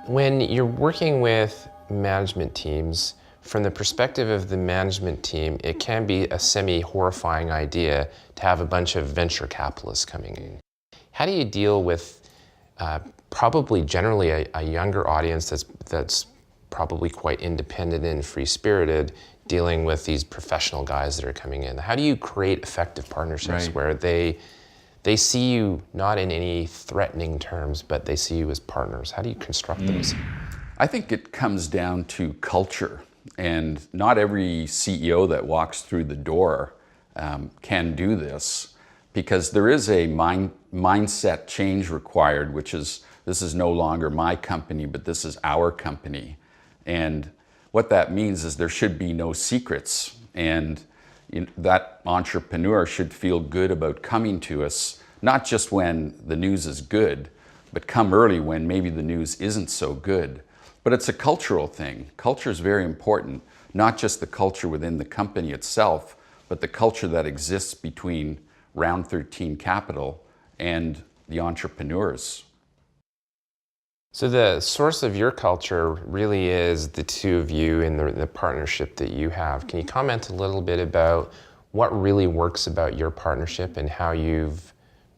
When you're working with management teams, from the perspective of the management team, it can be a semi-horrifying idea to have a bunch of venture capitalists coming in. How do you deal with probably generally a younger audience that's probably quite independent and free-spirited, dealing with these professional guys that are coming in? How do you create effective partnerships where they see you not in any threatening terms, but they see you as partners? How do you construct those? I think it comes down to culture. And not every CEO that walks through the door can do this, because there is a mindset change required, which is, this is no longer my company, but this is our company. And what that means is there should be no secrets. And that entrepreneur should feel good about coming to us, not just when the news is good, but come early when maybe the news isn't so good. But it's a cultural thing. Culture is very important, not just the culture within the company itself, but the culture that exists between Round 13 Capital and the entrepreneurs. So the source of your culture really is the two of you and the partnership that you have. Can you comment a little bit about what really works about your partnership and how you've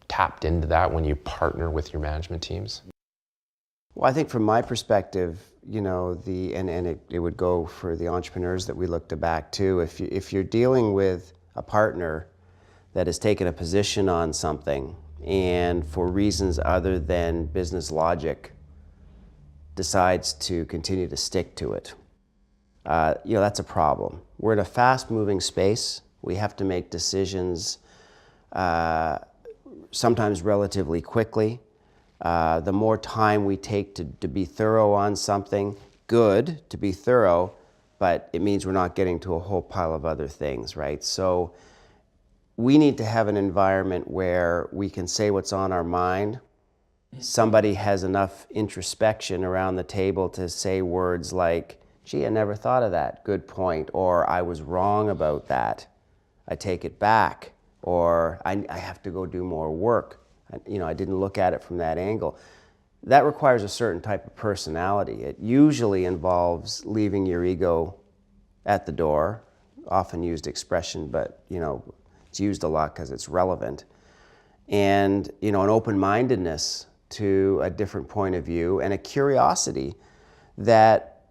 tapped into that when you partner with your management teams? Well, I think from my perspective, you know, it would go for the entrepreneurs that we looked back to. If you're dealing with a partner that has taken a position on something and for reasons other than business logic decides to continue to stick to it, you know, that's a problem. We're in a fast-moving space. We have to make decisions sometimes relatively quickly. The more time we take to be thorough on something, good to be thorough, but it means we're not getting to a whole pile of other things, right? So we need to have an environment where we can say what's on our mind. Somebody has enough introspection around the table to say words like, gee, I never thought of that, good point, or I was wrong about that, I take it back, or I have to go do more work. You know, I didn't look at it from that angle. That requires a certain type of personality. It usually involves leaving your ego at the door, often used expression, but you know, it's used a lot because it's relevant. And you know, an open-mindedness to a different point of view and a curiosity that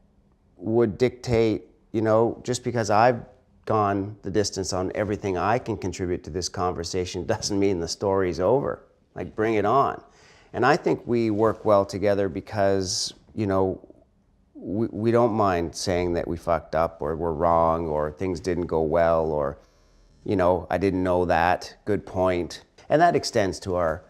would dictate, you know, just because I've gone the distance on everything I can contribute to this conversation doesn't mean the story's over. Like, bring it on. And I think we work well together because, you know, we don't mind saying that we fucked up or we're wrong or things didn't go well or, you know, I didn't know that, good point. And that extends to our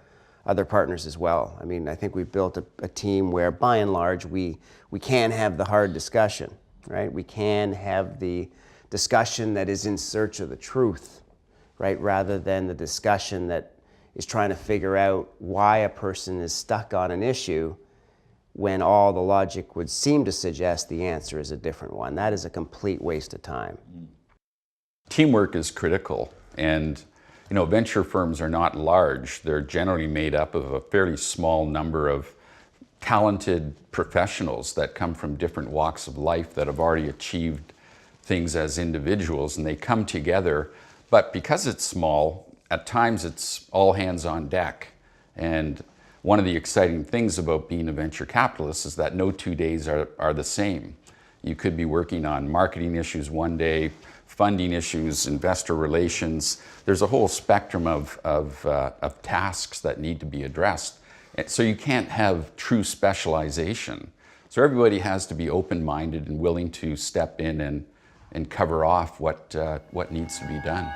other partners as well. I mean, I think we've built a team where, by and large, we can have the hard discussion, right? We can have the discussion that is in search of the truth, right? Rather than the discussion that is trying to figure out why a person is stuck on an issue when all the logic would seem to suggest the answer is a different one. That is a complete waste of time. Teamwork is critical, and you know, venture firms are not large. They're generally made up of a fairly small number of talented professionals that come from different walks of life that have already achieved things as individuals, and they come together. But because it's small, at times it's all hands on deck. And one of the exciting things about being a venture capitalist is that no 2 days are the same. You could be working on marketing issues one day, funding issues, investor relations. There's a whole spectrum of tasks that need to be addressed. So you can't have true specialization. So everybody has to be open-minded and willing to step in and cover off what needs to be done.